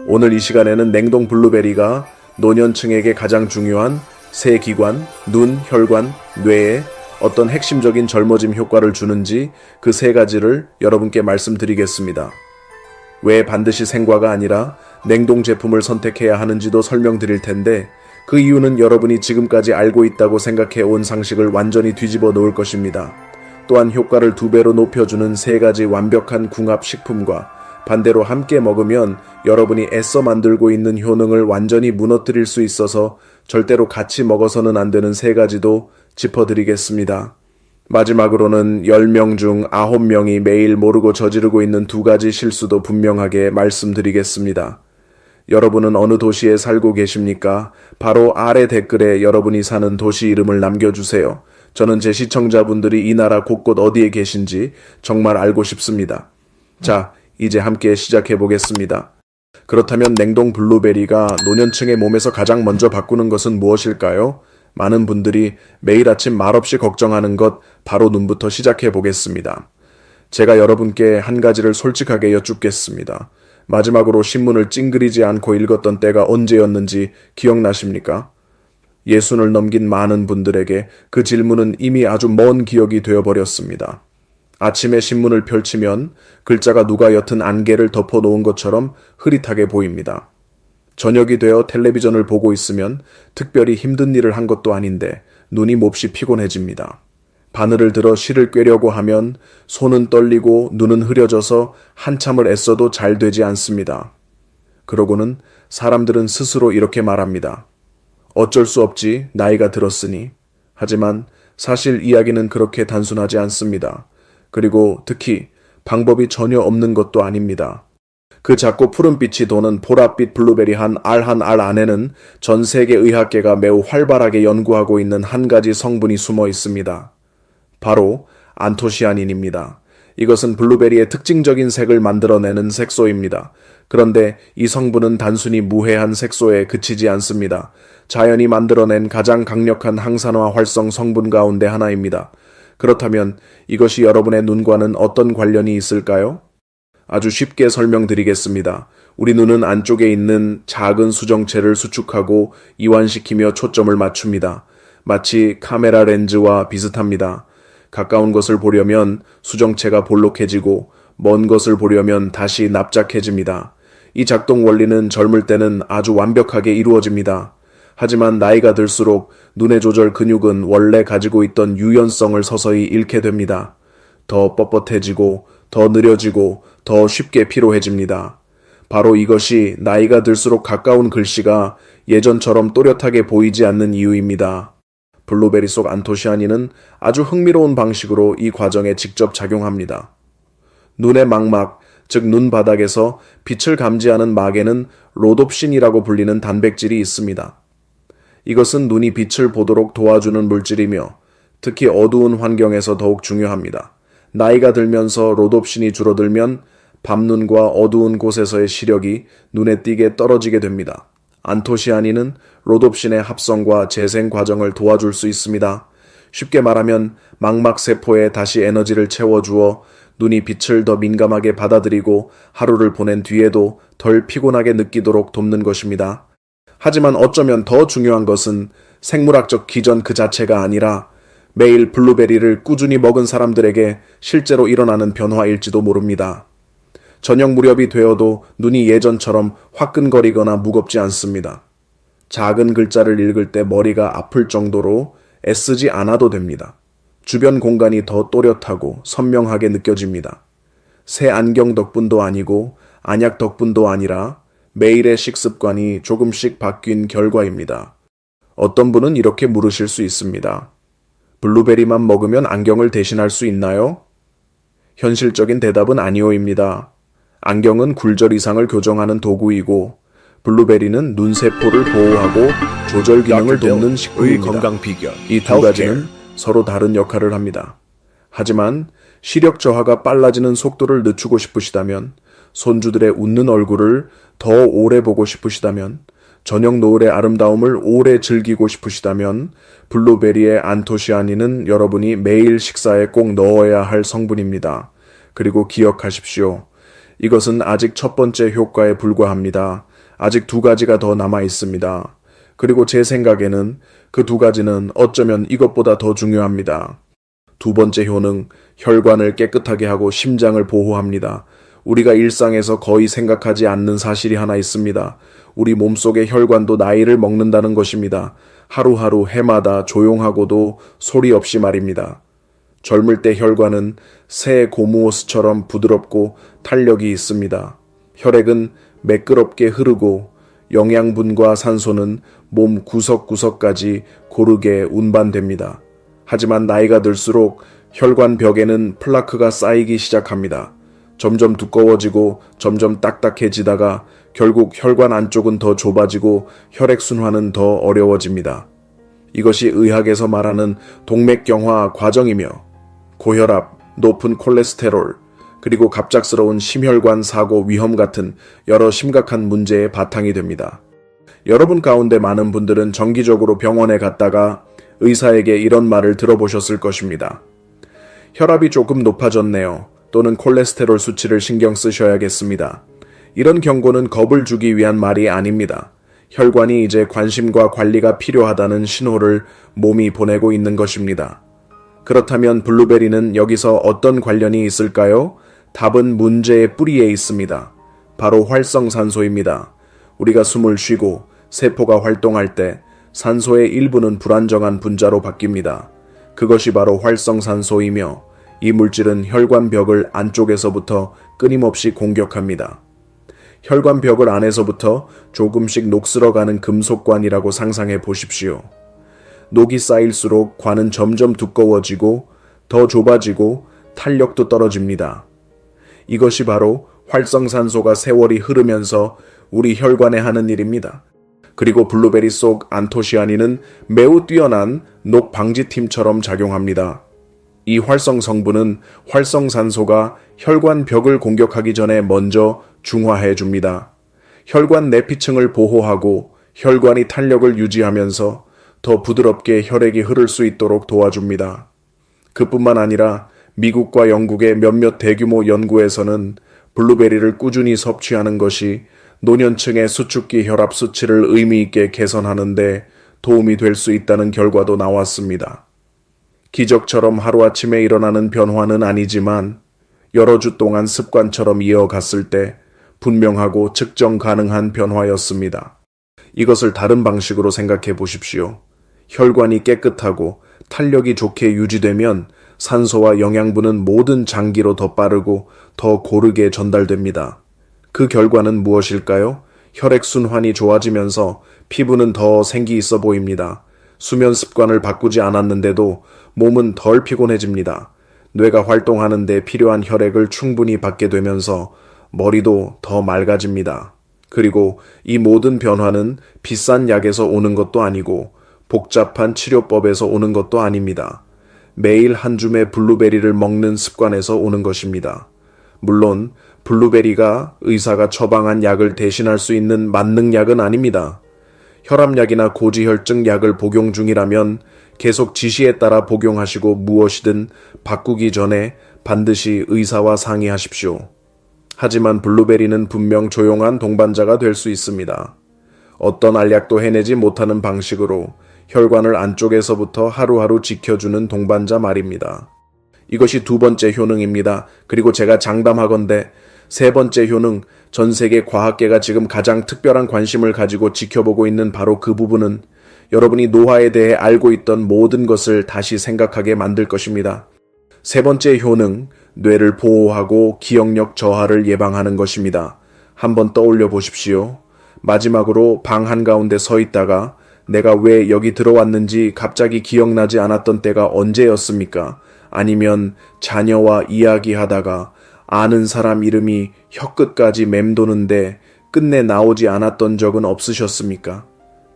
오늘 이 시간에는 냉동 블루베리가 노년층에게 가장 중요한 세 기관, 눈, 혈관, 뇌에 어떤 핵심적인 젊어짐 효과를 주는지 그 세 가지를 여러분께 말씀드리겠습니다. 왜 반드시 생과가 아니라 냉동 제품을 선택해야 하는지도 설명드릴 텐데 그 이유는 여러분이 지금까지 알고 있다고 생각해 온 상식을 완전히 뒤집어 놓을 것입니다. 또한 효과를 2배로 높여주는 세 가지 완벽한 궁합 식품과 반대로 함께 먹으면 여러분이 애써 만들고 있는 효능을 완전히 무너뜨릴 수 있어서 절대로 같이 먹어서는 안 되는 세 가지도 짚어드리겠습니다. 마지막으로는 10명 중 9명이 매일 모르고 저지르고 있는 2가지 실수도 분명하게 말씀드리겠습니다. 여러분은 어느 도시에 살고 계십니까? 바로 아래 댓글에 여러분이 사는 도시 이름을 남겨주세요. 저는 제 시청자분들이 이 나라 곳곳 어디에 계신지 정말 알고 싶습니다. 자, 이제 함께 시작해 보겠습니다. 그렇다면 냉동 블루베리가 노년층의 몸에서 가장 먼저 바꾸는 것은 무엇일까요? 많은 분들이 매일 아침 말없이 걱정하는 것 바로 눈부터 시작해 보겠습니다. 제가 여러분께 한 가지를 솔직하게 여쭙겠습니다. 마지막으로 신문을 찡그리지 않고 읽었던 때가 언제였는지 기억나십니까? 60을 넘긴 많은 분들에게 그 질문은 이미 아주 먼 기억이 되어버렸습니다. 아침에 신문을 펼치면 글자가 누가 옅은 안개를 덮어놓은 것처럼 흐릿하게 보입니다. 저녁이 되어 텔레비전을 보고 있으면 특별히 힘든 일을 한 것도 아닌데 눈이 몹시 피곤해집니다. 바늘을 들어 실을 꿰려고 하면 손은 떨리고 눈은 흐려져서 한참을 애써도 잘 되지 않습니다. 그러고는 사람들은 스스로 이렇게 말합니다. 어쩔 수 없지, 나이가 들었으니. 하지만 사실 이야기는 그렇게 단순하지 않습니다. 그리고 특히 방법이 전혀 없는 것도 아닙니다. 그 작고 푸른빛이 도는 보랏빛 블루베리 한 알 안에는 전 세계 의학계가 매우 활발하게 연구하고 있는 한 가지 성분이 숨어 있습니다. 바로 안토시아닌입니다. 이것은 블루베리의 특징적인 색을 만들어내는 색소입니다. 그런데 이 성분은 단순히 무해한 색소에 그치지 않습니다. 자연이 만들어낸 가장 강력한 항산화 활성 성분 가운데 하나입니다. 그렇다면 이것이 여러분의 눈과는 어떤 관련이 있을까요? 아주 쉽게 설명드리겠습니다. 우리 눈은 안쪽에 있는 작은 수정체를 수축하고 이완시키며 초점을 맞춥니다. 마치 카메라 렌즈와 비슷합니다. 가까운 것을 보려면 수정체가 볼록해지고 먼 것을 보려면 다시 납작해집니다. 이 작동 원리는 젊을 때는 아주 완벽하게 이루어집니다. 하지만 나이가 들수록 눈의 조절 근육은 원래 가지고 있던 유연성을 서서히 잃게 됩니다. 더 뻣뻣해지고 더 느려지고 더 쉽게 피로해집니다. 바로 이것이 나이가 들수록 가까운 글씨가 예전처럼 또렷하게 보이지 않는 이유입니다. 블루베리 속 안토시아닌은 아주 흥미로운 방식으로 이 과정에 직접 작용합니다. 눈의 망막, 즉 눈바닥에서 빛을 감지하는 막에는 로놉신이라고 불리는 단백질이 있습니다. 이것은 눈이 빛을 보도록 도와주는 물질이며 특히 어두운 환경에서 더욱 중요합니다. 나이가 들면서 로놉신이 줄어들면 밤눈과 어두운 곳에서의 시력이 눈에 띄게 떨어지게 됩니다. 안토시아닌은 로놉신의 합성과 재생 과정을 도와줄 수 있습니다. 쉽게 말하면 망막세포에 다시 에너지를 채워주어 눈이 빛을 더 민감하게 받아들이고 하루를 보낸 뒤에도 덜 피곤하게 느끼도록 돕는 것입니다. 하지만 어쩌면 더 중요한 것은 생물학적 기전 그 자체가 아니라 매일 블루베리를 꾸준히 먹은 사람들에게 실제로 일어나는 변화일지도 모릅니다. 저녁 무렵이 되어도 눈이 예전처럼 화끈거리거나 무겁지 않습니다. 작은 글자를 읽을 때 머리가 아플 정도로 애쓰지 않아도 됩니다. 주변 공간이 더 또렷하고 선명하게 느껴집니다. 새 안경 덕분도 아니고 안약 덕분도 아니라 매일의 식습관이 조금씩 바뀐 결과입니다. 어떤 분은 이렇게 물으실 수 있습니다. 블루베리만 먹으면 안경을 대신할 수 있나요? 현실적인 대답은 아니오입니다. 안경은 굴절 이상을 교정하는 도구이고 블루베리는 눈세포를 보호하고 조절 기능을 돕는 식품입니다. 건강 비결. 이 2가지는 서로 다른 역할을 합니다. 하지만 시력 저하가 빨라지는 속도를 늦추고 싶으시다면, 손주들의 웃는 얼굴을 더 오래 보고 싶으시다면, 저녁 노을의 아름다움을 오래 즐기고 싶으시다면 블루베리의 안토시아닌은 여러분이 매일 식사에 꼭 넣어야 할 성분입니다. 그리고 기억하십시오. 이것은 아직 첫 번째 효과에 불과합니다. 아직 두 가지가 더 남아 있습니다. 그리고 제 생각에는 그 두 가지는 어쩌면 이것보다 더 중요합니다. 두 번째 효능, 혈관을 깨끗하게 하고 심장을 보호합니다. 우리가 일상에서 거의 생각하지 않는 사실이 하나 있습니다. 우리 몸속의 혈관도 나이를 먹는다는 것입니다. 하루하루 해마다 조용하고도 소리 없이 말입니다. 젊을 때 혈관은 새 고무호스처럼 부드럽고 탄력이 있습니다. 혈액은 매끄럽게 흐르고 영양분과 산소는 몸 구석구석까지 고르게 운반됩니다. 하지만 나이가 들수록 혈관 벽에는 플라크가 쌓이기 시작합니다. 점점 두꺼워지고 점점 딱딱해지다가 결국 혈관 안쪽은 더 좁아지고 혈액순환은 더 어려워집니다. 이것이 의학에서 말하는 동맥경화 과정이며 고혈압, 높은 콜레스테롤, 그리고 갑작스러운 심혈관 사고 위험 같은 여러 심각한 문제의 바탕이 됩니다. 여러분 가운데 많은 분들은 정기적으로 병원에 갔다가 의사에게 이런 말을 들어보셨을 것입니다. 혈압이 조금 높아졌네요. 또는 콜레스테롤 수치를 신경 쓰셔야겠습니다. 이런 경고는 겁을 주기 위한 말이 아닙니다. 혈관이 이제 관심과 관리가 필요하다는 신호를 몸이 보내고 있는 것입니다. 그렇다면 블루베리는 여기서 어떤 관련이 있을까요? 답은 문제의 뿌리에 있습니다. 바로 활성산소입니다. 우리가 숨을 쉬고 세포가 활동할 때 산소의 일부는 불안정한 분자로 바뀝니다. 그것이 바로 활성산소이며 이 물질은 혈관벽을 안쪽에서부터 끊임없이 공격합니다. 혈관벽을 안에서부터 조금씩 녹슬어가는 금속관이라고 상상해 보십시오. 녹이 쌓일수록 관은 점점 두꺼워지고 더 좁아지고 탄력도 떨어집니다. 이것이 바로 활성산소가 세월이 흐르면서 우리 혈관에 하는 일입니다. 그리고 블루베리 속 안토시아닌은 매우 뛰어난 녹 방지팀처럼 작용합니다. 이 활성 성분은 활성산소가 혈관 벽을 공격하기 전에 먼저 중화해 줍니다. 혈관 내피층을 보호하고 혈관이 탄력을 유지하면서 더 부드럽게 혈액이 흐를 수 있도록 도와줍니다. 그뿐만 아니라 미국과 영국의 몇몇 대규모 연구에서는 블루베리를 꾸준히 섭취하는 것이 노년층의 수축기 혈압 수치를 의미 있게 개선하는 데 도움이 될 수 있다는 결과도 나왔습니다. 기적처럼 하루아침에 일어나는 변화는 아니지만 여러 주 동안 습관처럼 이어갔을 때 분명하고 측정 가능한 변화였습니다. 이것을 다른 방식으로 생각해 보십시오. 혈관이 깨끗하고 탄력이 좋게 유지되면 산소와 영양분은 모든 장기로 더 빠르고 더 고르게 전달됩니다. 그 결과는 무엇일까요? 혈액순환이 좋아지면서 피부는 더 생기 있어 보입니다. 수면 습관을 바꾸지 않았는데도 몸은 덜 피곤해집니다. 뇌가 활동하는 데 필요한 혈액을 충분히 받게 되면서 머리도 더 맑아집니다. 그리고 이 모든 변화는 비싼 약에서 오는 것도 아니고 복잡한 치료법에서 오는 것도 아닙니다. 매일 한 줌의 블루베리를 먹는 습관에서 오는 것입니다. 물론 블루베리가 의사가 처방한 약을 대신할 수 있는 만능약은 아닙니다. 혈압약이나 고지혈증 약을 복용 중이라면 계속 지시에 따라 복용하시고 무엇이든 바꾸기 전에 반드시 의사와 상의하십시오. 하지만 블루베리는 분명 조용한 동반자가 될 수 있습니다. 어떤 알약도 해내지 못하는 방식으로 혈관을 안쪽에서부터 하루하루 지켜주는 동반자 말입니다. 이것이 두 번째 효능입니다. 그리고 제가 장담하건대 세 번째 효능, 전 세계 과학계가 지금 가장 특별한 관심을 가지고 지켜보고 있는 바로 그 부분은 여러분이 노화에 대해 알고 있던 모든 것을 다시 생각하게 만들 것입니다. 세 번째 효능, 뇌를 보호하고 기억력 저하를 예방하는 것입니다. 한번 떠올려 보십시오. 마지막으로 방 한가운데 서 있다가 내가 왜 여기 들어왔는지 갑자기 기억나지 않았던 때가 언제였습니까? 아니면 자녀와 이야기하다가 아는 사람 이름이 혀끝까지 맴도는데 끝내 나오지 않았던 적은 없으셨습니까?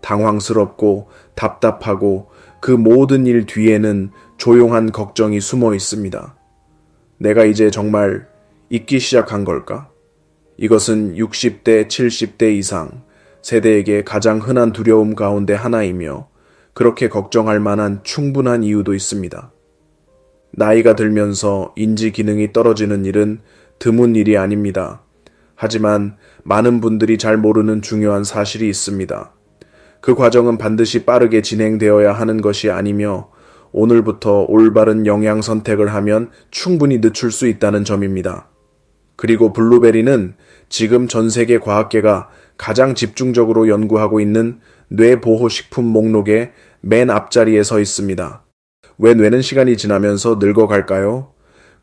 당황스럽고 답답하고 그 모든 일 뒤에는 조용한 걱정이 숨어 있습니다. 내가 이제 정말 잊기 시작한 걸까? 이것은 60대, 70대 이상 세대에게 가장 흔한 두려움 가운데 하나이며 그렇게 걱정할 만한 충분한 이유도 있습니다. 나이가 들면서 인지 기능이 떨어지는 일은 드문 일이 아닙니다. 하지만 많은 분들이 잘 모르는 중요한 사실이 있습니다. 그 과정은 반드시 빠르게 진행되어야 하는 것이 아니며 오늘부터 올바른 영양 선택을 하면 충분히 늦출 수 있다는 점입니다. 그리고 블루베리는 지금 전 세계 과학계가 가장 집중적으로 연구하고 있는 뇌보호식품 목록의 맨 앞자리에 서 있습니다. 왜 뇌는 시간이 지나면서 늙어갈까요?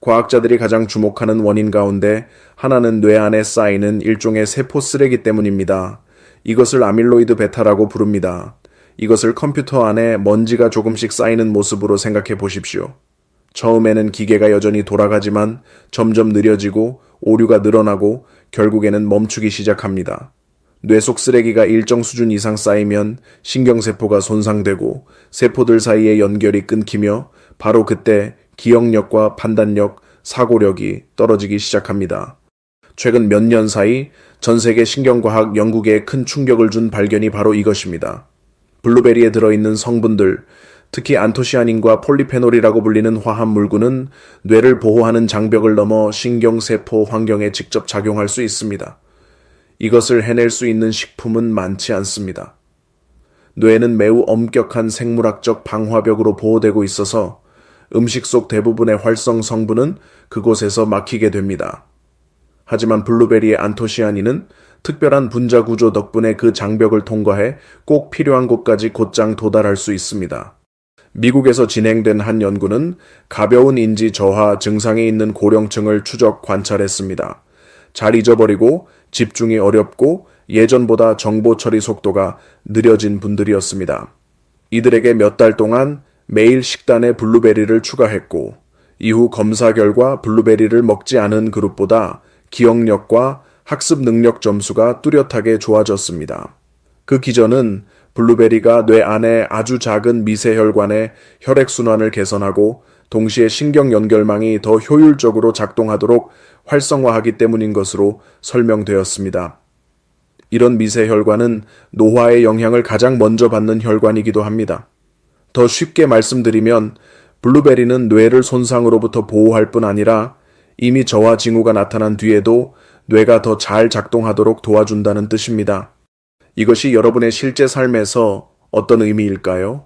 과학자들이 가장 주목하는 원인 가운데 하나는 뇌 안에 쌓이는 일종의 세포 쓰레기 때문입니다. 이것을 아밀로이드 베타라고 부릅니다. 이것을 컴퓨터 안에 먼지가 조금씩 쌓이는 모습으로 생각해 보십시오. 처음에는 기계가 여전히 돌아가지만 점점 느려지고 오류가 늘어나고 결국에는 멈추기 시작합니다. 뇌 속 쓰레기가 일정 수준 이상 쌓이면 신경세포가 손상되고 세포들 사이의 연결이 끊기며 바로 그때 기억력과 판단력, 사고력이 떨어지기 시작합니다. 최근 몇 년 사이 전 세계 신경과학 연구계에 큰 충격을 준 발견이 바로 이것입니다. 블루베리에 들어있는 성분들, 특히 안토시아닌과 폴리페놀이라고 불리는 화합물구는 뇌를 보호하는 장벽을 넘어 신경세포 환경에 직접 작용할 수 있습니다. 이것을 해낼 수 있는 식품은 많지 않습니다. 뇌는 매우 엄격한 생물학적 방화벽으로 보호되고 있어서 음식 속 대부분의 활성 성분은 그곳에서 막히게 됩니다. 하지만 블루베리의 안토시아닌은 특별한 분자 구조 덕분에 그 장벽을 통과해 꼭 필요한 곳까지 곧장 도달할 수 있습니다. 미국에서 진행된 한 연구는 가벼운 인지 저하 증상이 있는 고령층을 추적 관찰했습니다. 잘 잊어버리고 집중이 어렵고 예전보다 정보 처리 속도가 느려진 분들이었습니다. 이들에게 몇 달 동안 매일 식단에 블루베리를 추가했고 이후 검사 결과 블루베리를 먹지 않은 그룹보다 기억력과 학습 능력 점수가 뚜렷하게 좋아졌습니다. 그 기전은 블루베리가 뇌 안에 아주 작은 미세혈관의 혈액순환을 개선하고 동시에 신경 연결망이 더 효율적으로 작동하도록 활성화하기 때문인 것으로 설명되었습니다. 이런 미세혈관은 노화의 영향을 가장 먼저 받는 혈관이기도 합니다. 더 쉽게 말씀드리면 블루베리는 뇌를 손상으로부터 보호할 뿐 아니라 이미 저하 징후가 나타난 뒤에도 뇌가 더 잘 작동하도록 도와준다는 뜻입니다. 이것이 여러분의 실제 삶에서 어떤 의미일까요?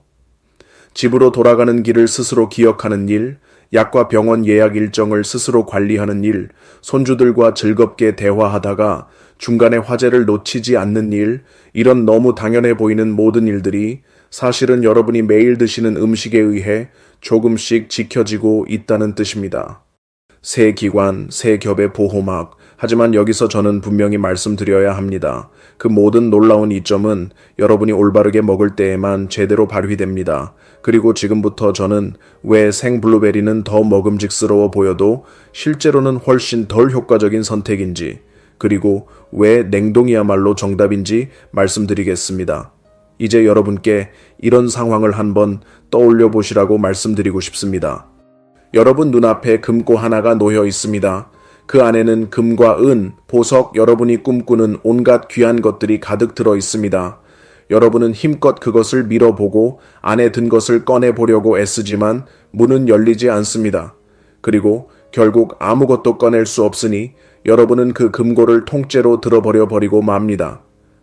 집으로 돌아가는 길을 스스로 기억하는 일, 약과 병원 예약 일정을 스스로 관리하는 일, 손주들과 즐겁게 대화하다가 중간에 화제를 놓치지 않는 일, 이런 너무 당연해 보이는 모든 일들이 사실은 여러분이 매일 드시는 음식에 의해 조금씩 지켜지고 있다는 뜻입니다. 새 기관, 새 겹의 보호막, 하지만 여기서 저는 분명히 말씀드려야 합니다. 그 모든 놀라운 이점은 여러분이 올바르게 먹을 때에만 제대로 발휘됩니다. 그리고 지금부터 저는 왜 생블루베리는 더 먹음직스러워 보여도 실제로는 훨씬 덜 효과적인 선택인지, 그리고 왜 냉동이야말로 정답인지 말씀드리겠습니다. 이제 여러분께 이런 상황을 한번 떠올려 보시라고 말씀드리고 싶습니다. 여러분 눈앞에 금고 하나가 놓여 있습니다. 그 안에는 금과 은, 보석, 여러분이 꿈꾸는 온갖 귀한 것들이 가득 들어 있습니다. 여러분은 힘껏 그것을 밀어보고 안에 든 것을 꺼내보려고 애쓰지만 문은 열리지 않습니다. 그리고 결국 아무것도 꺼낼 수 없으니 여러분은 그 금고를 통째로 들어버려 버리고 맙니다.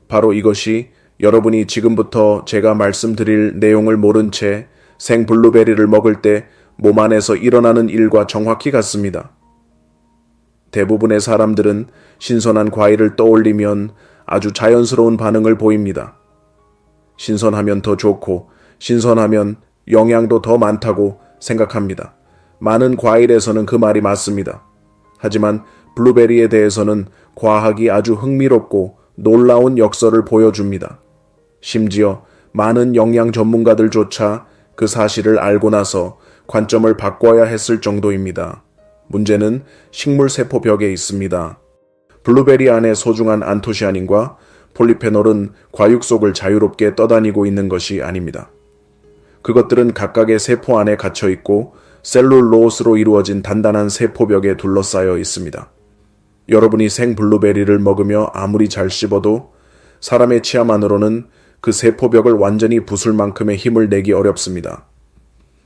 바로 이것이 여러분이 지금부터 제가 말씀드릴 내용을 모른 채 생 블루베리를 먹을 때 몸 안에서 일어나는 일과 정확히 같습니다. 대부분의 사람들은 신선한 과일을 떠올리면 아주 자연스러운 반응을 보입니다. 신선하면 더 좋고 신선하면 영양도 더 많다고 생각합니다. 많은 과일에서는 그 말이 맞습니다. 하지만 블루베리에 대해서는 과학이 아주 흥미롭고 놀라운 역설을 보여줍니다. 심지어 많은 영양 전문가들조차 그 사실을 알고 나서 관점을 바꿔야 했을 정도입니다. 문제는 식물세포벽에 있습니다. 블루베리 안에 소중한 안토시아닌과 폴리페놀은 과육 속을 자유롭게 떠다니고 있는 것이 아닙니다. 그것들은 각각의 세포 안에 갇혀 있고 셀룰로스로 이루어진 단단한 세포벽에 둘러싸여 있습니다. 여러분이 생 블루베리를 먹으며 아무리 잘 씹어도 사람의 치아만으로는 그 세포벽을 완전히 부술 만큼의 힘을 내기 어렵습니다.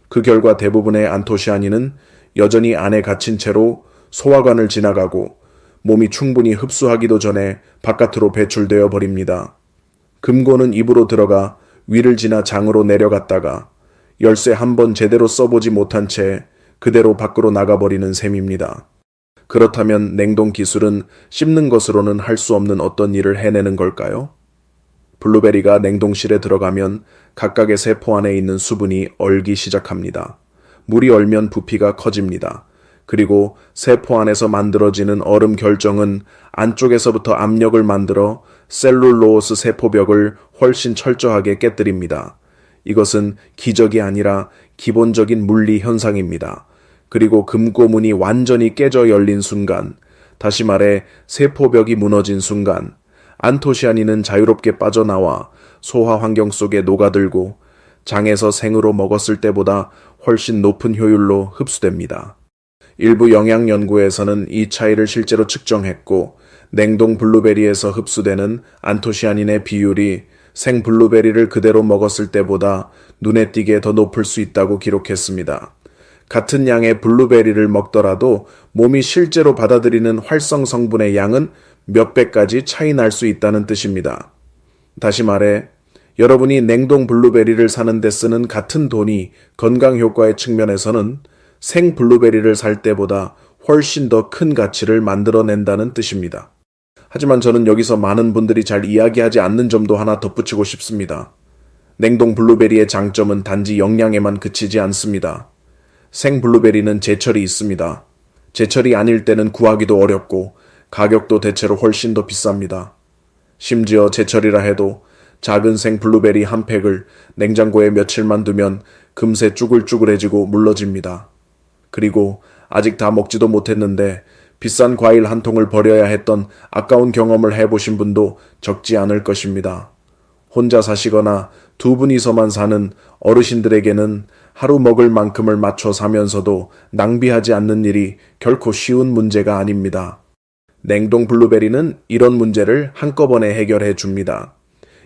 그 결과 대부분의 안토시아닌은 여전히 안에 갇힌 채로 소화관을 지나가고 몸이 충분히 흡수하기도 전에 바깥으로 배출되어 버립니다. 금고는 입으로 들어가 위를 지나 장으로 내려갔다가 열쇠 한 번 제대로 써보지 못한 채 그대로 밖으로 나가버리는 셈입니다. 그렇다면 냉동 기술은 씹는 것으로는 할 수 없는 어떤 일을 해내는 걸까요? 블루베리가 냉동실에 들어가면 각각의 세포 안에 있는 수분이 얼기 시작합니다. 물이 얼면 부피가 커집니다. 그리고 세포 안에서 만들어지는 얼음 결정은 안쪽에서부터 압력을 만들어 셀룰로스 세포벽을 훨씬 철저하게 깨뜨립니다. 이것은 기적이 아니라 기본적인 물리 현상입니다. 그리고 금고문이 완전히 깨져 열린 순간, 다시 말해 세포벽이 무너진 순간, 안토시아닌은 자유롭게 빠져나와 소화 환경 속에 녹아들고 장에서 생으로 먹었을 때보다 훨씬 높은 효율로 흡수됩니다. 일부 영양 연구에서는 이 차이를 실제로 측정했고 냉동 블루베리에서 흡수되는 안토시아닌의 비율이 생 블루베리를 그대로 먹었을 때보다 눈에 띄게 더 높을 수 있다고 기록했습니다. 같은 양의 블루베리를 먹더라도 몸이 실제로 받아들이는 활성 성분의 양은 몇 배까지 차이 날 수 있다는 뜻입니다. 다시 말해 여러분이 냉동 블루베리를 사는 데 쓰는 같은 돈이 건강 효과의 측면에서는 생 블루베리를 살 때보다 훨씬 더 큰 가치를 만들어낸다는 뜻입니다. 하지만 저는 여기서 많은 분들이 잘 이야기하지 않는 점도 하나 덧붙이고 싶습니다. 냉동 블루베리의 장점은 단지 영양에만 그치지 않습니다. 생 블루베리는 제철이 있습니다. 제철이 아닐 때는 구하기도 어렵고 가격도 대체로 훨씬 더 비쌉니다. 심지어 제철이라 해도 작은 생 블루베리 한 팩을 냉장고에 며칠만 두면 금세 쭈글쭈글해지고 물러집니다. 그리고 아직 다 먹지도 못했는데 비싼 과일 한 통을 버려야 했던 아까운 경험을 해보신 분도 적지 않을 것입니다. 혼자 사시거나 두 분이서만 사는 어르신들에게는 하루 먹을 만큼을 맞춰 사면서도 낭비하지 않는 일이 결코 쉬운 문제가 아닙니다. 냉동 블루베리는 이런 문제를 한꺼번에 해결해 줍니다.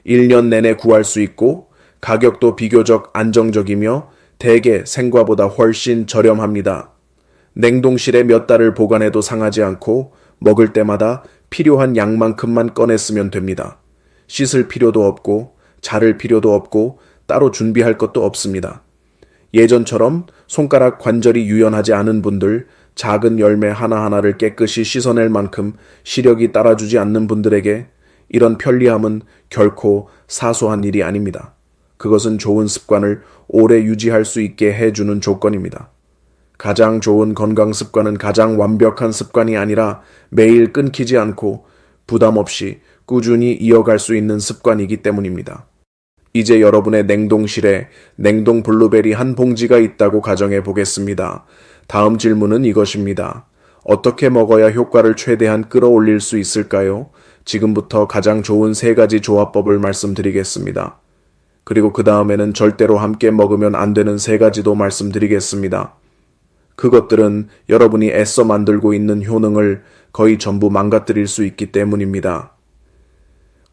1년 내내 구할 수 있고 가격도 비교적 안정적이며 대개 생과보다 훨씬 저렴합니다. 냉동실에 몇 달을 보관해도 상하지 않고 먹을 때마다 필요한 양만큼만 꺼냈으면 됩니다. 씻을 필요도 없고 자를 필요도 없고 따로 준비할 것도 없습니다. 예전처럼 손가락 관절이 유연하지 않은 분들, 작은 열매 하나하나를 깨끗이 씻어낼 만큼 시력이 따라주지 않는 분들에게 이런 편리함은 결코 사소한 일이 아닙니다. 그것은 좋은 습관을 오래 유지할 수 있게 해주는 조건입니다. 가장 좋은 건강 습관은 가장 완벽한 습관이 아니라 매일 끊기지 않고 부담 없이 꾸준히 이어갈 수 있는 습관이기 때문입니다. 이제 여러분의 냉동실에 냉동 블루베리 한 봉지가 있다고 가정해 보겠습니다. 다음 질문은 이것입니다. 어떻게 먹어야 효과를 최대한 끌어올릴 수 있을까요? 지금부터 가장 좋은 3가지 조합법을 말씀드리겠습니다. 그리고 그 다음에는 절대로 함께 먹으면 안 되는 3가지도 말씀드리겠습니다. 그것들은 여러분이 애써 만들고 있는 효능을 거의 전부 망가뜨릴 수 있기 때문입니다.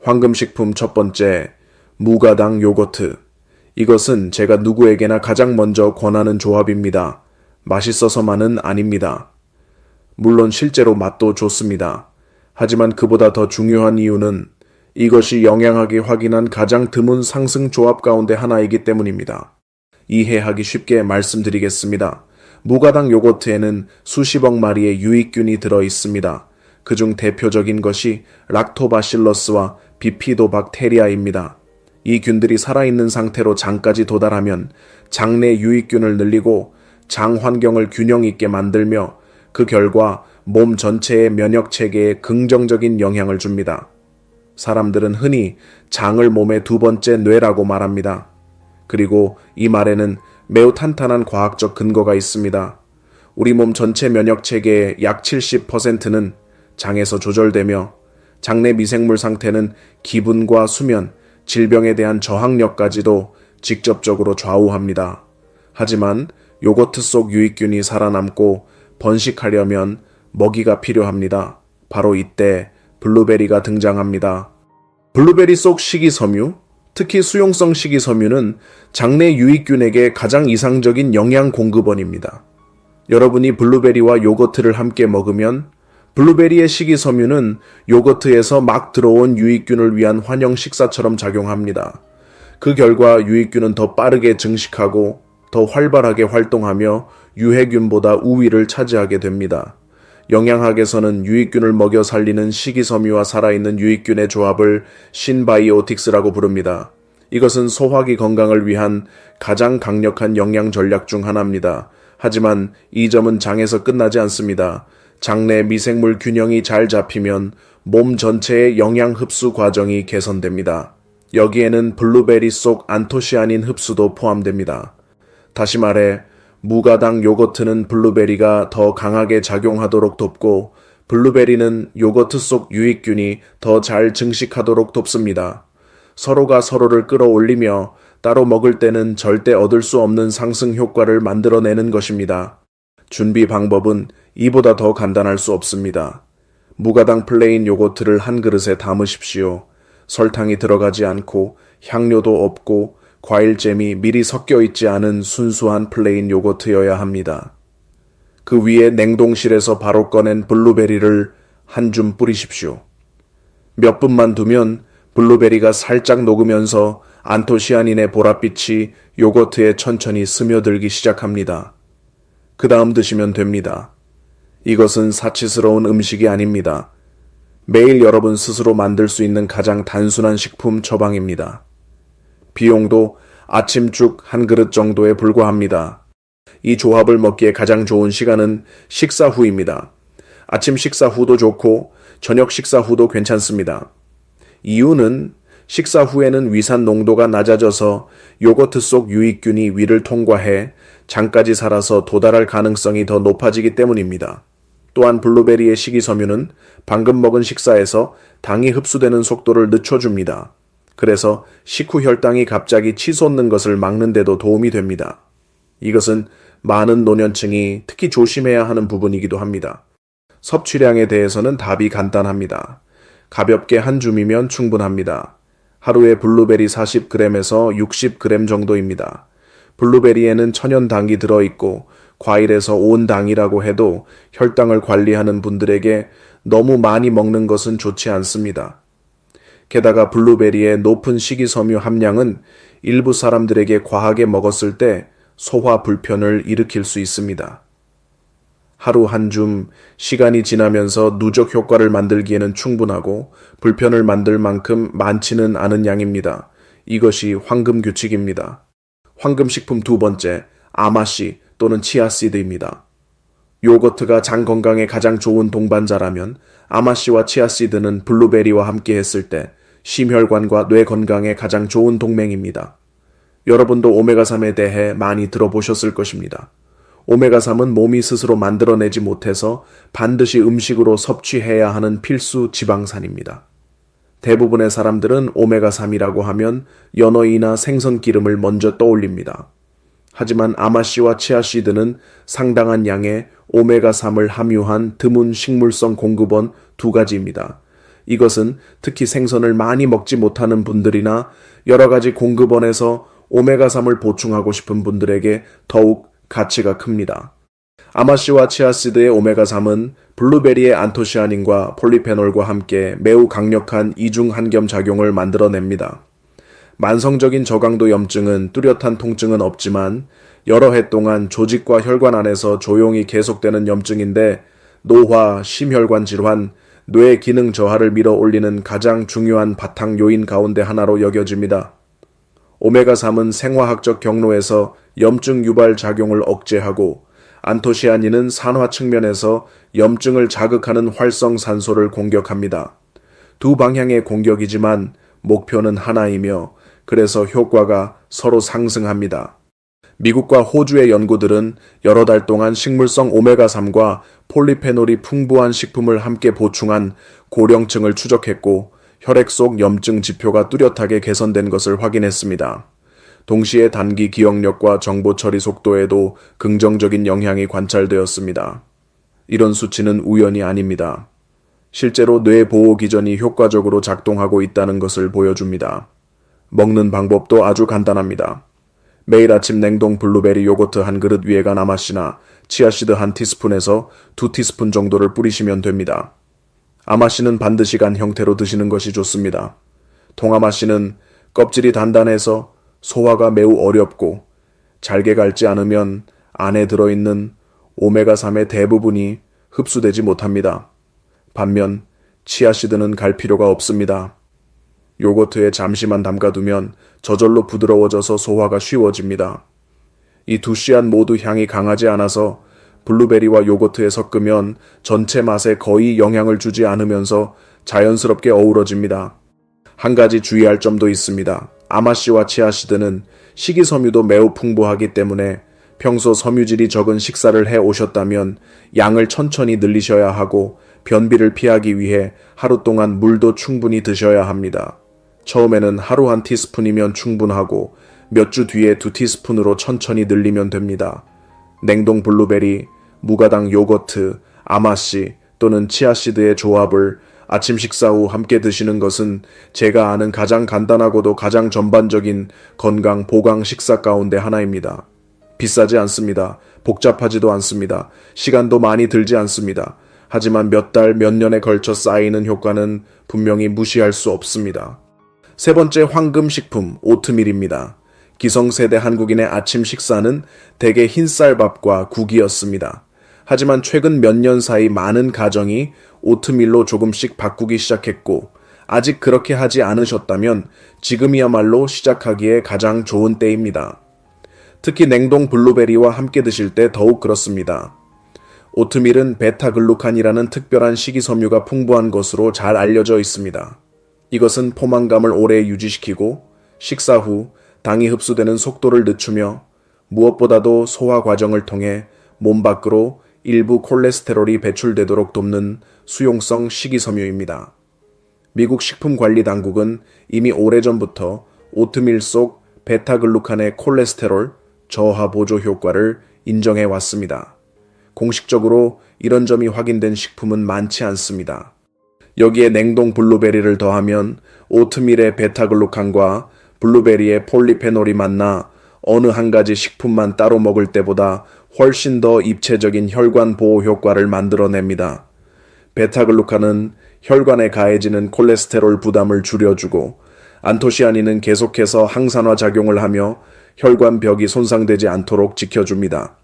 황금식품 첫 번째, 무가당 요거트. 이것은 제가 누구에게나 가장 먼저 권하는 조합입니다. 맛있어서만은 아닙니다. 물론 실제로 맛도 좋습니다. 하지만 그보다 더 중요한 이유는 이것이 영양학이 확인한 가장 드문 상승 조합 가운데 하나이기 때문입니다. 이해하기 쉽게 말씀드리겠습니다. 무가당 요거트에는 수십억 마리의 유익균이 들어 있습니다. 그중 대표적인 것이 락토바실러스와 비피도박테리아입니다. 이 균들이 살아있는 상태로 장까지 도달하면 장내 유익균을 늘리고 장 환경을 균형 있게 만들며 그 결과 몸 전체의 면역 체계에 긍정적인 영향을 줍니다. 사람들은 흔히 장을 몸의 2번째 뇌라고 말합니다. 그리고 이 말에는 매우 탄탄한 과학적 근거가 있습니다. 우리 몸 전체 면역 체계의 약 70%는 장에서 조절되며 장내 미생물 상태는 기분과 수면, 질병에 대한 저항력까지도 직접적으로 좌우합니다. 하지만 요거트 속 유익균이 살아남고 번식하려면 먹이가 필요합니다. 바로 이때 블루베리가 등장합니다. 블루베리 속 식이섬유, 특히 수용성 식이섬유는 장내 유익균에게 가장 이상적인 영양 공급원입니다. 여러분이 블루베리와 요거트를 함께 먹으면 블루베리의 식이섬유는 요거트에서 막 들어온 유익균을 위한 환영 식사처럼 작용합니다. 그 결과 유익균은 더 빠르게 증식하고 더 활발하게 활동하며 유해균보다 우위를 차지하게 됩니다. 영양학에서는 유익균을 먹여 살리는 식이섬유와 살아있는 유익균의 조합을 신바이오틱스라고 부릅니다. 이것은 소화기 건강을 위한 가장 강력한 영양 전략 중 하나입니다. 하지만 이 점은 장에서 끝나지 않습니다. 장내 미생물 균형이 잘 잡히면 몸 전체의 영양 흡수 과정이 개선됩니다. 여기에는 블루베리 속 안토시아닌 흡수도 포함됩니다. 다시 말해 무가당 요거트는 블루베리가 더 강하게 작용하도록 돕고 블루베리는 요거트 속 유익균이 더 잘 증식하도록 돕습니다. 서로가 서로를 끌어올리며 따로 먹을 때는 절대 얻을 수 없는 상승 효과를 만들어내는 것입니다. 준비 방법은 이보다 더 간단할 수 없습니다. 무가당 플레인 요거트를 한 그릇에 담으십시오. 설탕이 들어가지 않고 향료도 없고 과일잼이 미리 섞여 있지 않은 순수한 플레인 요거트여야 합니다. 그 위에 냉동실에서 바로 꺼낸 블루베리를 한 줌 뿌리십시오. 몇 분만 두면 블루베리가 살짝 녹으면서 안토시아닌의 보랏빛이 요거트에 천천히 스며들기 시작합니다. 그 다음 드시면 됩니다. 이것은 사치스러운 음식이 아닙니다. 매일 여러분 스스로 만들 수 있는 가장 단순한 식품 처방입니다. 비용도 아침죽 한 그릇 정도에 불과합니다. 이 조합을 먹기에 가장 좋은 시간은 식사 후입니다. 아침 식사 후도 좋고 저녁 식사 후도 괜찮습니다. 이유는 식사 후에는 위산 농도가 낮아져서 요거트 속 유익균이 위를 통과해 장까지 살아서 도달할 가능성이 더 높아지기 때문입니다. 또한 블루베리의 식이섬유는 방금 먹은 식사에서 당이 흡수되는 속도를 늦춰줍니다. 그래서 식후 혈당이 갑자기 치솟는 것을 막는 데도 도움이 됩니다. 이것은 많은 노년층이 특히 조심해야 하는 부분이기도 합니다. 섭취량에 대해서는 답이 간단합니다. 가볍게 한 줌이면 충분합니다. 하루에 블루베리 40g에서 60g 정도입니다. 블루베리에는 천연당이 들어있고 과일에서 온 당이라고 해도 혈당을 관리하는 분들에게 너무 많이 먹는 것은 좋지 않습니다. 게다가 블루베리의 높은 식이섬유 함량은 일부 사람들에게 과하게 먹었을 때 소화 불편을 일으킬 수 있습니다. 하루 한 줌, 시간이 지나면서 누적 효과를 만들기에는 충분하고 불편을 만들 만큼 많지는 않은 양입니다. 이것이 황금 규칙입니다. 황금식품 두 번째, 아마씨 또는 치아씨드입니다. 요거트가 장 건강에 가장 좋은 동반자라면 아마씨와 치아씨드는 블루베리와 함께 했을 때 심혈관과 뇌 건강에 가장 좋은 동맹입니다. 여러분도 오메가3에 대해 많이 들어보셨을 것입니다. 오메가3은 몸이 스스로 만들어내지 못해서 반드시 음식으로 섭취해야 하는 필수 지방산입니다. 대부분의 사람들은 오메가3이라고 하면 연어이나 생선기름을 먼저 떠올립니다. 하지만 아마씨와 치아씨드는 상당한 양의 오메가3을 함유한 드문 식물성 공급원 두 가지입니다. 이것은 특히 생선을 많이 먹지 못하는 분들이나 여러 가지 공급원에서 오메가3을 보충하고 싶은 분들에게 더욱 가치가 큽니다. 아마씨와 치아씨드의 오메가3은 블루베리의 안토시아닌과 폴리페놀과 함께 매우 강력한 이중한겸 작용을 만들어냅니다. 만성적인 저강도 염증은 뚜렷한 통증은 없지만 여러 해 동안 조직과 혈관 안에서 조용히 계속되는 염증인데 노화, 심혈관 질환, 뇌 기능 저하를 밀어올리는 가장 중요한 바탕 요인 가운데 하나로 여겨집니다. 오메가3은 생화학적 경로에서 염증 유발 작용을 억제하고 안토시아닌은 산화 측면에서 염증을 자극하는 활성산소를 공격합니다. 두 방향의 공격이지만 목표는 하나이며 그래서 효과가 서로 상승합니다. 미국과 호주의 연구들은 여러 달 동안 식물성 오메가3과 폴리페놀이 풍부한 식품을 함께 보충한 고령층을 추적했고 혈액 속 염증 지표가 뚜렷하게 개선된 것을 확인했습니다. 동시에 단기 기억력과 정보 처리 속도에도 긍정적인 영향이 관찰되었습니다. 이런 수치는 우연이 아닙니다. 실제로 뇌 보호 기전이 효과적으로 작동하고 있다는 것을 보여줍니다. 먹는 방법도 아주 간단합니다. 매일 아침 냉동 블루베리 요거트 한 그릇 위에가 아마씨나 치아씨드 한 티스푼에서 2티스푼 정도를 뿌리시면 됩니다. 아마씨는 반드시 간 형태로 드시는 것이 좋습니다. 통아마씨는 껍질이 단단해서 소화가 매우 어렵고 잘게 갈지 않으면 안에 들어있는 오메가3의 대부분이 흡수되지 못합니다. 반면 치아씨드는 갈 필요가 없습니다. 요거트에 잠시만 담가두면 저절로 부드러워져서 소화가 쉬워집니다. 이 두 씨앗 모두 향이 강하지 않아서 블루베리와 요거트에 섞으면 전체 맛에 거의 영향을 주지 않으면서 자연스럽게 어우러집니다. 한 가지 주의할 점도 있습니다. 아마씨와 치아씨드는 식이섬유도 매우 풍부하기 때문에 평소 섬유질이 적은 식사를 해 오셨다면 양을 천천히 늘리셔야 하고 변비를 피하기 위해 하루 동안 물도 충분히 드셔야 합니다. 처음에는 하루 한 티스푼이면 충분하고 몇 주 뒤에 2티스푼으로 천천히 늘리면 됩니다. 냉동 블루베리, 무가당 요거트, 아마씨 또는 치아씨드의 조합을 아침 식사 후 함께 드시는 것은 제가 아는 가장 간단하고도 가장 전반적인 건강 보강 식사 가운데 하나입니다. 비싸지 않습니다. 복잡하지도 않습니다. 시간도 많이 들지 않습니다. 하지만 몇 달, 몇 년에 걸쳐 쌓이는 효과는 분명히 무시할 수 없습니다. 세 번째 황금식품 오트밀입니다. 기성세대 한국인의 아침 식사는 대개 흰쌀밥과 국이었습니다. 하지만 최근 몇 년 사이 많은 가정이 오트밀로 조금씩 바꾸기 시작했고 아직 그렇게 하지 않으셨다면 지금이야말로 시작하기에 가장 좋은 때입니다. 특히 냉동 블루베리와 함께 드실 때 더욱 그렇습니다. 오트밀은 베타글루칸이라는 특별한 식이섬유가 풍부한 것으로 잘 알려져 있습니다. 이것은 포만감을 오래 유지시키고 식사 후 당이 흡수되는 속도를 늦추며 무엇보다도 소화 과정을 통해 몸 밖으로 일부 콜레스테롤이 배출되도록 돕는 수용성 식이섬유입니다. 미국 식품관리당국은 이미 오래전부터 오트밀 속 베타글루칸의 콜레스테롤 저하 보조 효과를 인정해 왔습니다. 공식적으로 이런 점이 확인된 식품은 많지 않습니다. 여기에 냉동 블루베리를 더하면 오트밀의 베타글루칸과 블루베리의 폴리페놀이 만나 어느 한 가지 식품만 따로 먹을 때보다 훨씬 더 입체적인 혈관 보호 효과를 만들어냅니다. 베타글루칸은 혈관에 가해지는 콜레스테롤 부담을 줄여주고 안토시아닌은 계속해서 항산화 작용을 하며 혈관 벽이 손상되지 않도록 지켜줍니다.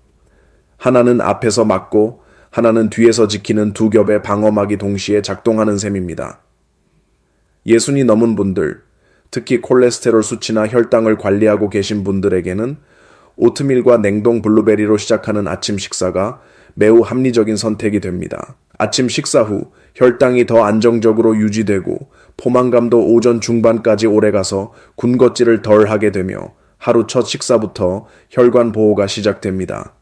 하나는 앞에서 막고 하나는 뒤에서 지키는 두 겹의 방어막이 동시에 작동하는 셈입니다. 60이 넘은 분들, 특히 콜레스테롤 수치나 혈당을 관리하고 계신 분들에게는 오트밀과 냉동 블루베리로 시작하는 아침 식사가 매우 합리적인 선택이 됩니다. 아침 식사 후 혈당이 더 안정적으로 유지되고 포만감도 오전 중반까지 오래가서 군것질을 덜 하게 되며 하루 첫 식사부터 혈관 보호가 시작됩니다.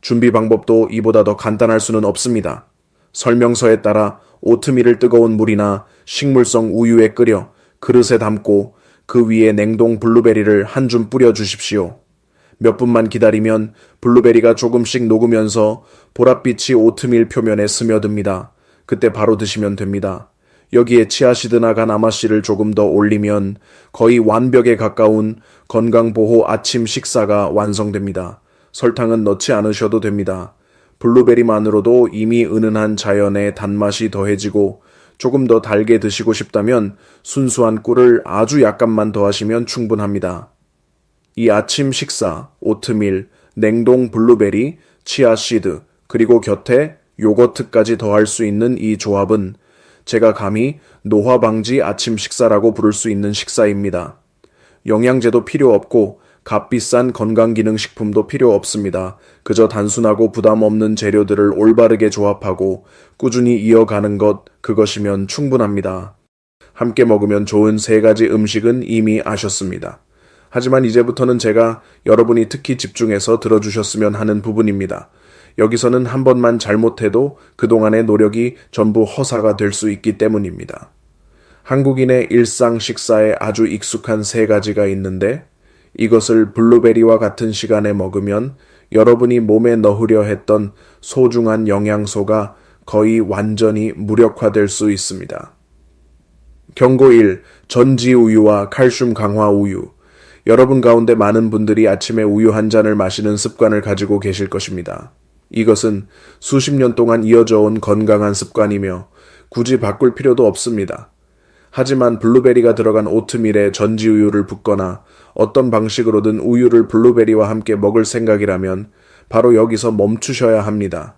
준비 방법도 이보다 더 간단할 수는 없습니다. 설명서에 따라 오트밀을 뜨거운 물이나 식물성 우유에 끓여 그릇에 담고 그 위에 냉동 블루베리를 한 줌 뿌려 주십시오. 몇 분만 기다리면 블루베리가 조금씩 녹으면서 보랏빛이 오트밀 표면에 스며듭니다. 그때 바로 드시면 됩니다. 여기에 치아씨드나 아마씨를 조금 더 올리면 거의 완벽에 가까운 건강보호 아침 식사가 완성됩니다. 설탕은 넣지 않으셔도 됩니다. 블루베리만으로도 이미 은은한 자연의 단맛이 더해지고 조금 더 달게 드시고 싶다면 순수한 꿀을 아주 약간만 더하시면 충분합니다. 이 아침 식사, 오트밀, 냉동 블루베리, 치아씨드, 그리고 곁에 요거트까지 더할 수 있는 이 조합은 제가 감히 노화 방지 아침 식사라고 부를 수 있는 식사입니다. 영양제도 필요 없고 값비싼 건강기능식품도 필요 없습니다. 그저 단순하고 부담 없는 재료들을 올바르게 조합하고 꾸준히 이어가는 것, 그것이면 충분합니다. 함께 먹으면 좋은 세 가지 음식은 이미 아셨습니다. 하지만 이제부터는 제가 여러분이 특히 집중해서 들어주셨으면 하는 부분입니다. 여기서는 한 번만 잘못해도 그동안의 노력이 전부 허사가 될 수 있기 때문입니다. 한국인의 일상 식사에 아주 익숙한 세 가지가 있는데 이것을 블루베리와 같은 시간에 먹으면 여러분이 몸에 넣으려 했던 소중한 영양소가 거의 완전히 무력화될 수 있습니다. 경고 1. 전지우유와 칼슘 강화 우유. 여러분 가운데 많은 분들이 아침에 우유 한 잔을 마시는 습관을 가지고 계실 것입니다. 이것은 수십 년 동안 이어져 온 건강한 습관이며 굳이 바꿀 필요도 없습니다. 하지만 블루베리가 들어간 오트밀에 전지 우유를 붓거나 어떤 방식으로든 우유를 블루베리와 함께 먹을 생각이라면 바로 여기서 멈추셔야 합니다.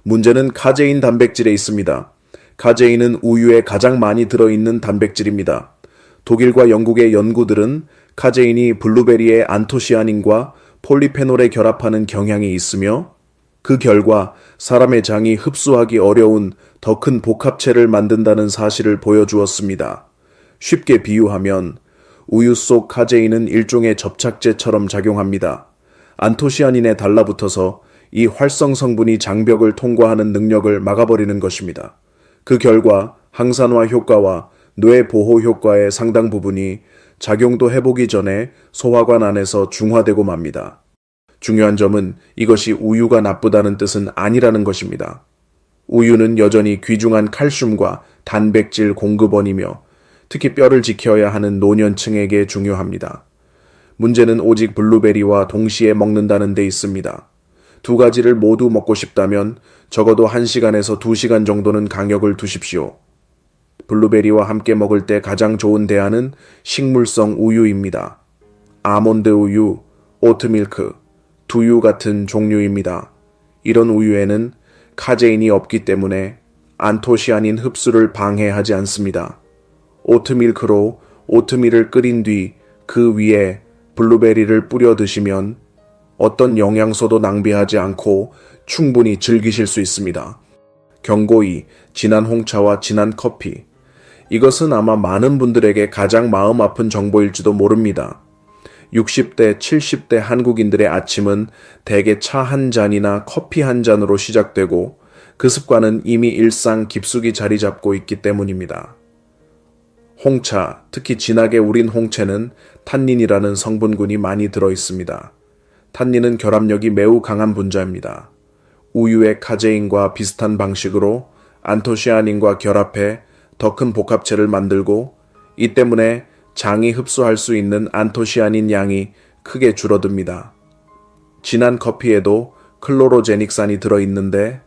문제는 카제인 단백질에 있습니다. 카제인은 우유에 가장 많이 들어있는 단백질입니다. 독일과 영국의 연구들은 카제인이 블루베리의 안토시아닌과 폴리페놀에 결합하는 경향이 있으며 그 결과 사람의 장이 흡수하기 어려운 더 큰 복합체를 만든다는 사실을 보여주었습니다. 쉽게 비유하면 우유 속 카제인은 일종의 접착제처럼 작용합니다. 안토시아닌에 달라붙어서 이 활성 성분이 장벽을 통과하는 능력을 막아버리는 것입니다. 그 결과 항산화 효과와 뇌 보호 효과의 상당 부분이 작용도 해보기 전에 소화관 안에서 중화되고 맙니다. 중요한 점은 이것이 우유가 나쁘다는 뜻은 아니라는 것입니다. 우유는 여전히 귀중한 칼슘과 단백질 공급원이며 특히 뼈를 지켜야 하는 노년층에게 중요합니다. 문제는 오직 블루베리와 동시에 먹는다는 데 있습니다. 두 가지를 모두 먹고 싶다면 적어도 1시간에서 2시간 정도는 간격을 두십시오. 블루베리와 함께 먹을 때 가장 좋은 대안은 식물성 우유입니다. 아몬드 우유, 오트밀크, 두유 같은 종류입니다. 이런 우유에는 카제인이 없기 때문에 안토시아닌 흡수를 방해하지 않습니다. 오트밀크로 오트밀을 끓인 뒤 그 위에 블루베리를 뿌려 드시면 어떤 영양소도 낭비하지 않고 충분히 즐기실 수 있습니다. 경고이, 진한 홍차와 진한 커피. 이것은 아마 많은 분들에게 가장 마음 아픈 정보일지도 모릅니다. 60대, 70대 한국인들의 아침은 대개 차 한 잔이나 커피 한 잔으로 시작되고 그 습관은 이미 일상 깊숙이 자리 잡고 있기 때문입니다. 홍차, 특히 진하게 우린 홍채는 탄닌이라는 성분군이 많이 들어 있습니다. 탄닌은 결합력이 매우 강한 분자입니다. 우유의 카제인과 비슷한 방식으로 안토시아닌과 결합해 더 큰 복합체를 만들고 이 때문에 장이 흡수할 수 있는 안토시아닌 양이 크게 줄어듭니다. 진한 커피에도 클로로제닉산이 들어있는데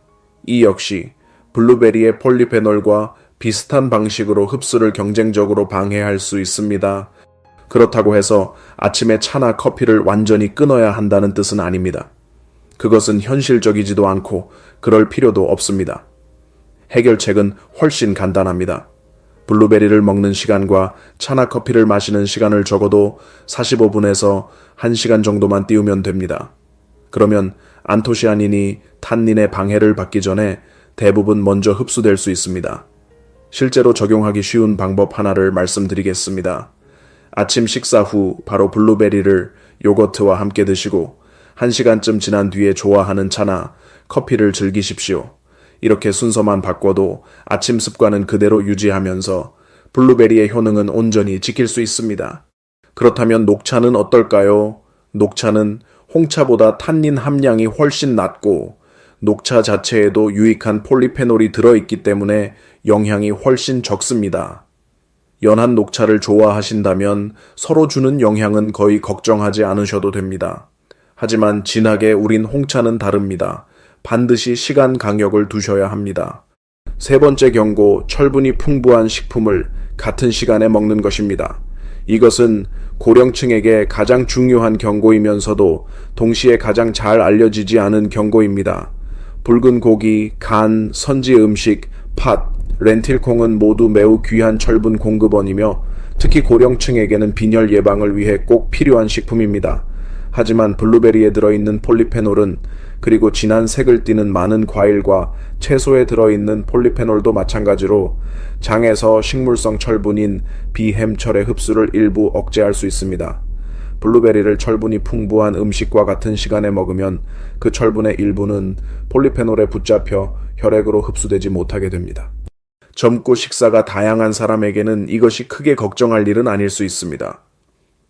이 역시 블루베리의 폴리페놀과 비슷한 방식으로 흡수를 경쟁적으로 방해할 수 있습니다. 그렇다고 해서 아침에 차나 커피를 완전히 끊어야 한다는 뜻은 아닙니다. 그것은 현실적이지도 않고 그럴 필요도 없습니다. 해결책은 훨씬 간단합니다. 블루베리를 먹는 시간과 차나 커피를 마시는 시간을 적어도 45분에서 1시간 정도만 띄우면 됩니다. 그러면 안토시아닌이 탄닌의 방해를 받기 전에 대부분 먼저 흡수될 수 있습니다. 실제로 적용하기 쉬운 방법 하나를 말씀드리겠습니다. 아침 식사 후 바로 블루베리를 요거트와 함께 드시고 1시간쯤 지난 뒤에 좋아하는 차나 커피를 즐기십시오. 이렇게 순서만 바꿔도 아침 습관은 그대로 유지하면서 블루베리의 효능은 온전히 지킬 수 있습니다. 그렇다면 녹차는 어떨까요? 녹차는 홍차보다 탄닌 함량이 훨씬 낮고 녹차 자체에도 유익한 폴리페놀이 들어있기 때문에 영향이 훨씬 적습니다. 연한 녹차를 좋아하신다면 서로 주는 영향은 거의 걱정하지 않으셔도 됩니다. 하지만 진하게 우린 홍차는 다릅니다. 반드시 시간 간격을 두셔야 합니다. 세 번째 경고, 철분이 풍부한 식품을 같은 시간에 먹는 것입니다. 이것은 고령층에게 가장 중요한 경고이면서도 동시에 가장 잘 알려지지 않은 경고입니다. 붉은 고기, 간, 선지 음식, 팥, 렌틸콩은 모두 매우 귀한 철분 공급원이며 특히 고령층에게는 빈혈 예방을 위해 꼭 필요한 식품입니다. 하지만 블루베리에 들어있는 폴리페놀은 그리고 진한 색을 띠는 많은 과일과 채소에 들어있는 폴리페놀도 마찬가지로 장에서 식물성 철분인 비햄철의 흡수를 일부 억제할 수 있습니다. 블루베리를 철분이 풍부한 음식과 같은 시간에 먹으면 그 철분의 일부는 폴리페놀에 붙잡혀 혈액으로 흡수되지 못하게 됩니다. 젊고 식사가 다양한 사람에게는 이것이 크게 걱정할 일은 아닐 수 있습니다.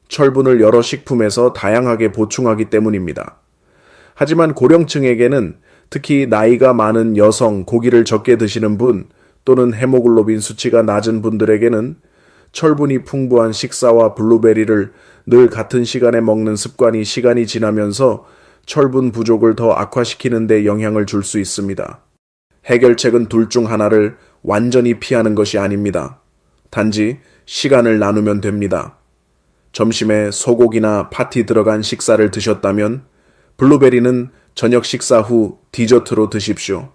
철분을 여러 식품에서 다양하게 보충하기 때문입니다. 하지만 고령층에게는 특히 나이가 많은 여성, 고기를 적게 드시는 분 또는 헤모글로빈 수치가 낮은 분들에게는 철분이 풍부한 식사와 블루베리를 늘 같은 시간에 먹는 습관이 시간이 지나면서 철분 부족을 더 악화시키는 데 영향을 줄 수 있습니다. 해결책은 둘 중 하나를 완전히 피하는 것이 아닙니다. 단지 시간을 나누면 됩니다. 점심에 소고기나 파티 들어간 식사를 드셨다면 블루베리는 저녁 식사 후 디저트로 드십시오.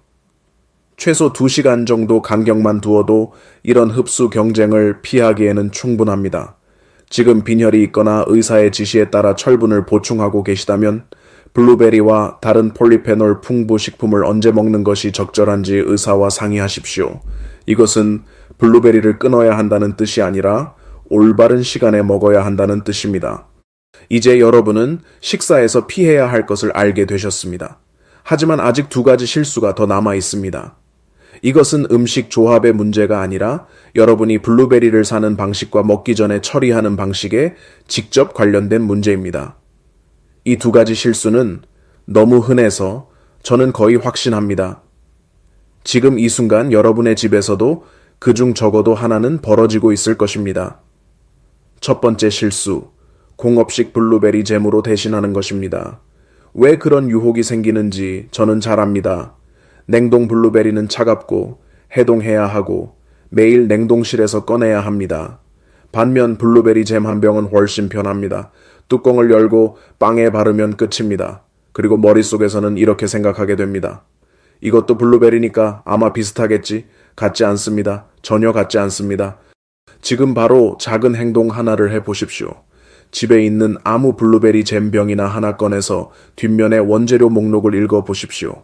최소 2시간 정도 간격만 두어도 이런 흡수 경쟁을 피하기에는 충분합니다. 지금 빈혈이 있거나 의사의 지시에 따라 철분을 보충하고 계시다면 블루베리와 다른 폴리페놀 풍부 식품을 언제 먹는 것이 적절한지 의사와 상의하십시오. 이것은 블루베리를 끊어야 한다는 뜻이 아니라 올바른 시간에 먹어야 한다는 뜻입니다. 이제 여러분은 식사에서 피해야 할 것을 알게 되셨습니다. 하지만 아직 2가지 실수가 더 남아 있습니다. 이것은 음식 조합의 문제가 아니라 여러분이 블루베리를 사는 방식과 먹기 전에 처리하는 방식에 직접 관련된 문제입니다. 이 2가지 실수는 너무 흔해서 저는 거의 확신합니다. 지금 이 순간 여러분의 집에서도 그중 적어도 하나는 벌어지고 있을 것입니다. 첫 번째 실수, 공업식 블루베리 잼으로 대신하는 것입니다. 왜 그런 유혹이 생기는지 저는 잘 압니다. 냉동 블루베리는 차갑고 해동해야 하고 매일 냉동실에서 꺼내야 합니다. 반면 블루베리 잼 한 병은 훨씬 편합니다. 뚜껑을 열고 빵에 바르면 끝입니다. 그리고 머릿속에서는 이렇게 생각하게 됩니다. 이것도 블루베리니까 아마 비슷하겠지? 같지 않습니다. 전혀 같지 않습니다. 지금 바로 작은 행동 하나를 해보십시오. 집에 있는 아무 블루베리 잼병이나 하나 꺼내서 뒷면의 원재료 목록을 읽어보십시오.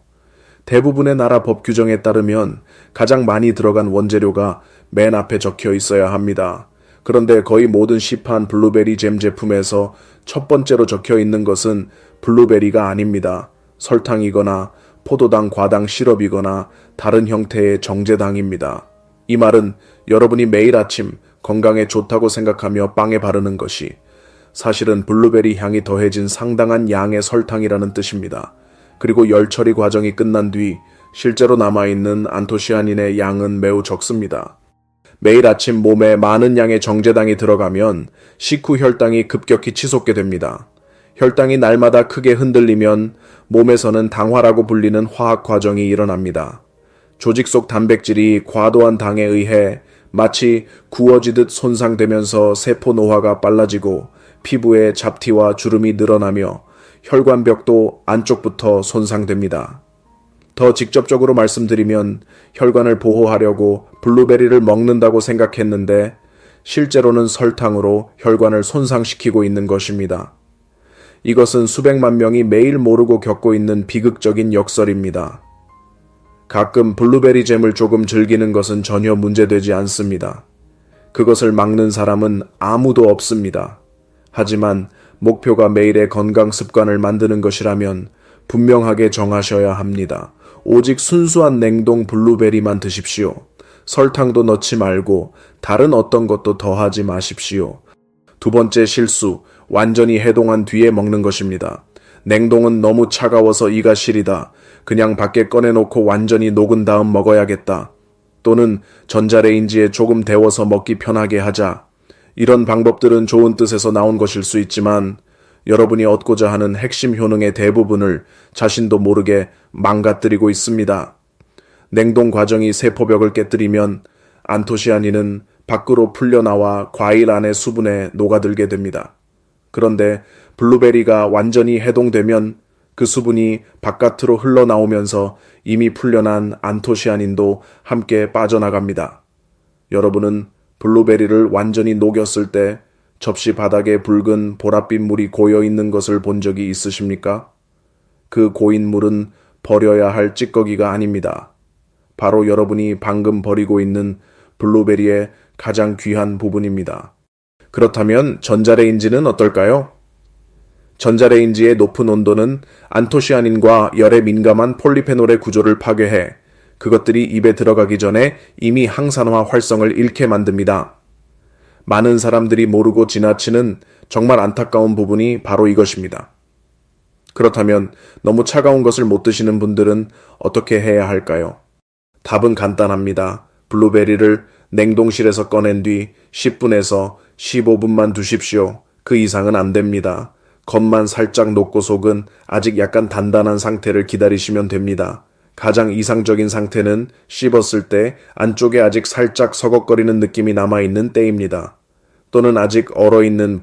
대부분의 나라 법 규정에 따르면 가장 많이 들어간 원재료가 맨 앞에 적혀 있어야 합니다. 그런데 거의 모든 시판 블루베리 잼 제품에서 첫 번째로 적혀 있는 것은 블루베리가 아닙니다. 설탕이거나 포도당 과당 시럽이거나 다른 형태의 정제당입니다. 이 말은 여러분이 매일 아침 건강에 좋다고 생각하며 빵에 바르는 것이 사실은 블루베리 향이 더해진 상당한 양의 설탕이라는 뜻입니다. 그리고 열 처리 과정이 끝난 뒤 실제로 남아있는 안토시아닌의 양은 매우 적습니다. 매일 아침 몸에 많은 양의 정제당이 들어가면 식후 혈당이 급격히 치솟게 됩니다. 혈당이 날마다 크게 흔들리면 몸에서는 당화라고 불리는 화학 과정이 일어납니다. 조직 속 단백질이 과도한 당에 의해 마치 구워지듯 손상되면서 세포 노화가 빨라지고 피부에 잡티와 주름이 늘어나며 혈관벽도 안쪽부터 손상됩니다. 더 직접적으로 말씀드리면 혈관을 보호하려고 블루베리를 먹는다고 생각했는데 실제로는 설탕으로 혈관을 손상시키고 있는 것입니다. 이것은 수백만 명이 매일 모르고 겪고 있는 비극적인 역설입니다. 가끔 블루베리 잼을 조금 즐기는 것은 전혀 문제되지 않습니다. 그것을 막는 사람은 아무도 없습니다. 하지만 목표가 매일의 건강 습관을 만드는 것이라면 분명하게 정하셔야 합니다. 오직 순수한 냉동 블루베리만 드십시오. 설탕도 넣지 말고 다른 어떤 것도 더하지 마십시오. 2번째 실수, 완전히 해동한 뒤에 먹는 것입니다. 냉동은 너무 차가워서 이가 시리다. 그냥 밖에 꺼내놓고 완전히 녹은 다음 먹어야겠다. 또는 전자레인지에 조금 데워서 먹기 편하게 하자. 이런 방법들은 좋은 뜻에서 나온 것일 수 있지만 여러분이 얻고자 하는 핵심 효능의 대부분을 자신도 모르게 망가뜨리고 있습니다. 냉동 과정이 세포벽을 깨뜨리면 안토시아닌은 밖으로 풀려나와 과일 안의 수분에 녹아들게 됩니다. 그런데 블루베리가 완전히 해동되면 그 수분이 바깥으로 흘러나오면서 이미 풀려난 안토시아닌도 함께 빠져나갑니다. 여러분은 블루베리를 완전히 녹였을 때 접시 바닥에 붉은 보랏빛 물이 고여 있는 것을 본 적이 있으십니까? 그 고인 물은 버려야 할 찌꺼기가 아닙니다. 바로 여러분이 방금 버리고 있는 블루베리의 가장 귀한 부분입니다. 그렇다면 전자레인지는 어떨까요? 전자레인지의 높은 온도는 안토시아닌과 열에 민감한 폴리페놀의 구조를 파괴해 그것들이 입에 들어가기 전에 이미 항산화 활성을 잃게 만듭니다. 많은 사람들이 모르고 지나치는 정말 안타까운 부분이 바로 이것입니다. 그렇다면 너무 차가운 것을 못 드시는 분들은 어떻게 해야 할까요? 답은 간단합니다. 블루베리를 냉동실에서 꺼낸 뒤 10분에서 15분만 두십시오. 그 이상은 안 됩니다. 겉만 살짝 녹고 속은 아직 약간 단단한 상태를 기다리시면 됩니다. 가장 이상적인 상태는 씹었을 때 안쪽에 아직 살짝 서걱거리는 느낌이 남아있는 때입니다. 또는 아직 얼어있는